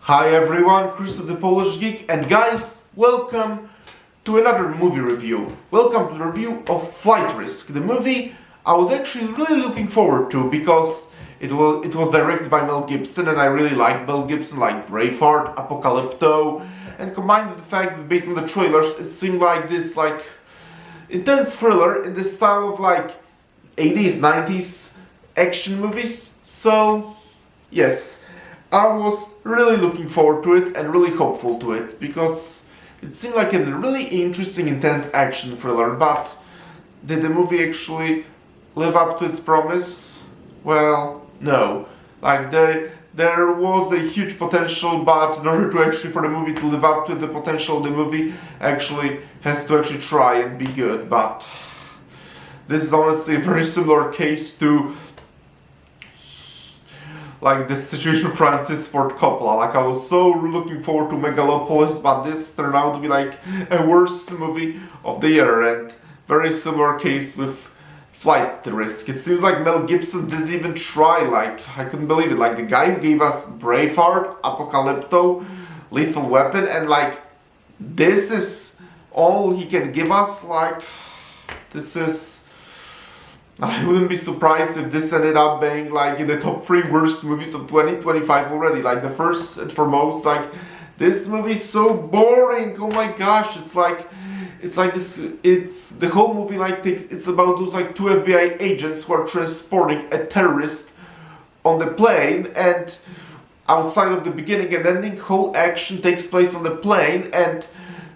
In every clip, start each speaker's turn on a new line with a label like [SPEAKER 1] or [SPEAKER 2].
[SPEAKER 1] Hi everyone, Chris of the Polish Geek, and guys, welcome to another movie review. Welcome to the review of Flight Risk, the movie I was actually really looking forward to because it was directed by Mel Gibson, and I really like Mel Gibson, like Braveheart, Apocalypto, and combined with the fact that based on the trailers, it seemed like this intense thriller in the style of 80s, 90s action movies. So yes, I was really looking forward to it and really hopeful to it because it seemed like a really interesting, intense action thriller. But did the movie actually live up to its promise? Well, no. There was a huge potential, but in order to actually for the movie to live up to the potential, the movie actually has to actually try and be good. But this is honestly a very similar case to the situation Francis Ford Coppola. I was so looking forward to Megalopolis, but this turned out to be a worst movie of the year, and very similar case with Flight Risk. It seems like Mel Gibson didn't even try. I couldn't believe it. The guy who gave us Braveheart, Apocalypto, Lethal Weapon, and this is all he can give us. This is. I wouldn't be surprised if this ended up being in the top 3 worst movies of 2025 already. The first and foremost, this movie is so boring. Oh my gosh, it's the whole movie it's about those 2 FBI agents who are transporting a terrorist on the plane, and outside of the beginning and ending, whole action takes place on the plane, and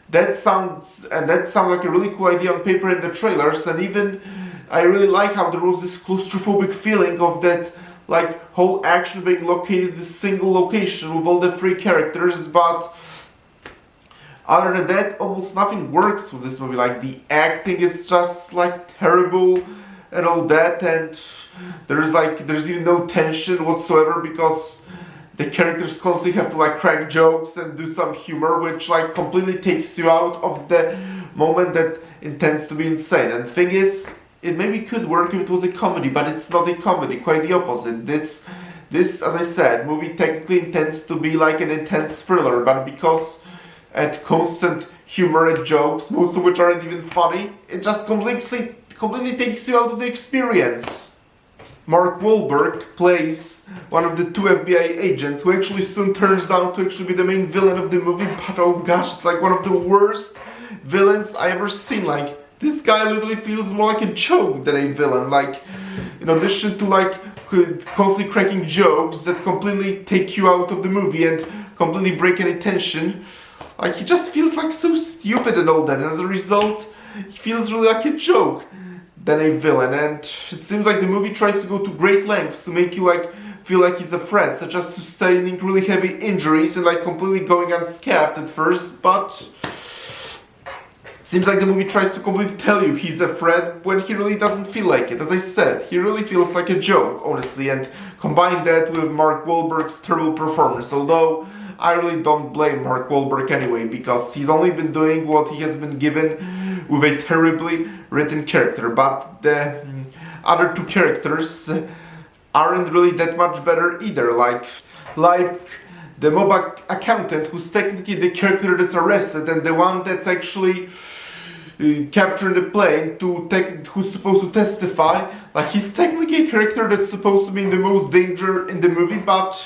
[SPEAKER 1] that sounds like a really cool idea on paper in the trailers, and even I really like how there was this claustrophobic feeling of that whole action being located in this single location with all the 3 characters. But other than that, almost nothing works with this movie. The acting is just terrible and all that, and there's even no tension whatsoever because the characters constantly have to crack jokes and do some humor, which completely takes you out of the moment that intends to be insane. And the thing is, it maybe could work if it was a comedy, but it's not a comedy, quite the opposite. This, as I said, movie technically intends to be an intense thriller, but because at constant humor and jokes, most of which aren't even funny, it just completely takes you out of the experience. Mark Wahlberg plays one of the 2 FBI agents who actually soon turns out to actually be the main villain of the movie, but oh gosh, it's one of the worst villains I ever seen. This guy literally feels more like a joke than a villain. In addition to constantly cracking jokes that completely take you out of the movie and completely break any tension, he just feels so stupid and all that. And as a result, he feels really like a joke than a villain. And it seems like the movie tries to go to great lengths to make you feel like he's a threat, such as sustaining really heavy injuries and completely going unscathed at first, but seems like the movie tries to completely tell you he's a threat when he really doesn't feel like it. As I said, he really feels like a joke, honestly, and combine that with Mark Wahlberg's terrible performance, although I really don't blame Mark Wahlberg anyway, because he's only been doing what he has been given with a terribly written character, but the other 2 characters aren't really that much better either, like the mob accountant, who's technically the character that's arrested, and the one that's actually captured the plane who's supposed to testify. He's technically a character that's supposed to be in the most danger in the movie, but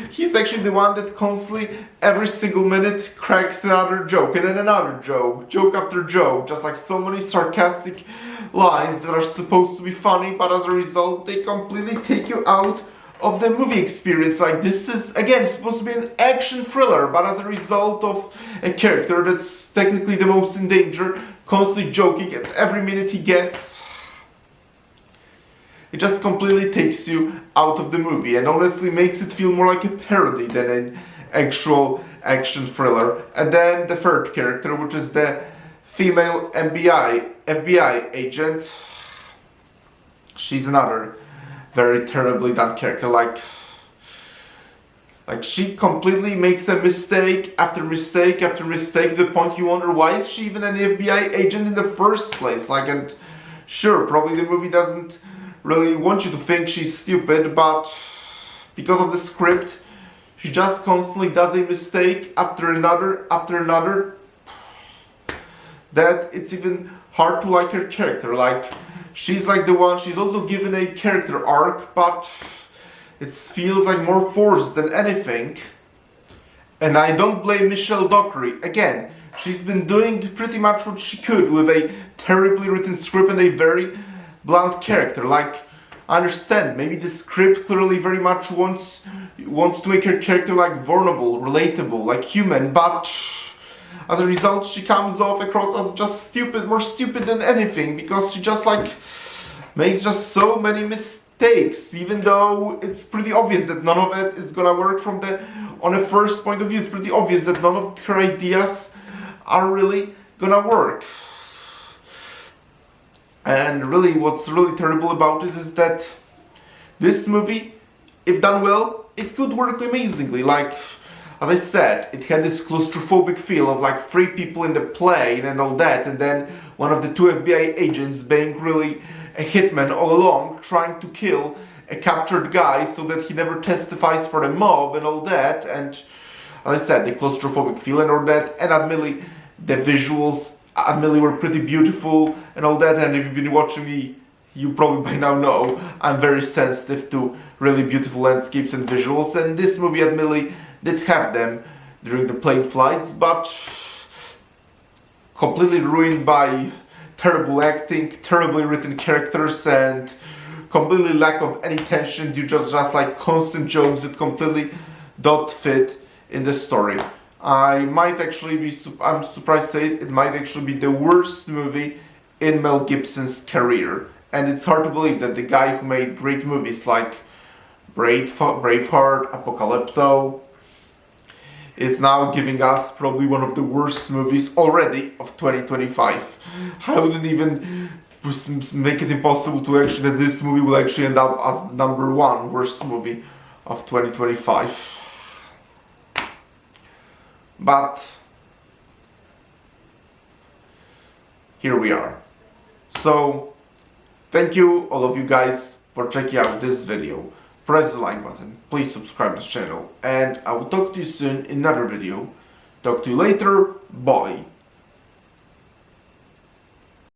[SPEAKER 1] he's actually the one that constantly, every single minute, cracks another joke and then another joke after joke, just so many sarcastic lines that are supposed to be funny, but as a result, they completely take you out of the movie experience. This is, again, supposed to be an action thriller, but as a result of a character that's technically the most in danger, constantly joking at every minute he gets, it just completely takes you out of the movie and honestly makes it feel more like a parody than an actual action thriller. And then the 3rd character, which is the female FBI agent, she's another very terribly done character. She completely makes a mistake after mistake after mistake to the point you wonder, why is she even an FBI agent in the first place? And sure, probably the movie doesn't really want you to think she's stupid, but because of the script, she just constantly does a mistake after another, that it's even hard to like her character. Like, she's like the one, she's also given a character arc, but it feels like more forced than anything. And I don't blame Michelle Dockery. Again, she's been doing pretty much what she could with a terribly written script and a very blunt character. Like, I understand, maybe the script clearly very much wants to make her character like vulnerable, relatable, like human, but as a result she comes off across as just stupid, more stupid than anything, because she just like makes just so many mistakes, even though it's pretty obvious that none of it is gonna work on a first point of view. It's pretty obvious that none of her ideas are really gonna work. And really, what's really terrible about it is that this movie, if done well, it could work amazingly. Like, as I said, it had this claustrophobic feel of like 3 people in the plane and all that, and then one of the 2 FBI agents being really a hitman all along, trying to kill a captured guy so that he never testifies for the mob and all that. And as I said, the claustrophobic feel and all that, and admittedly, the visuals admittedly were pretty beautiful and all that. And if you've been watching me, you probably by now know I'm very sensitive to really beautiful landscapes and visuals, and this movie admittedly did have them during the plane flights, but completely ruined by terrible acting, terribly written characters, and completely lack of any tension due to just like constant jokes that completely don't fit in the story. I'm surprised to say it might actually be the worst movie in Mel Gibson's career. And it's hard to believe that the guy who made great movies like Braveheart, Apocalypto, is now giving us probably one of the worst movies already of 2025. I wouldn't even make it impossible to actually that this movie will actually end up as #1 worst movie of 2025. But here we are. So thank you all of you guys for checking out this video. Press the like button, please subscribe to this channel, and I will talk to you soon in another video. Talk to you later, bye.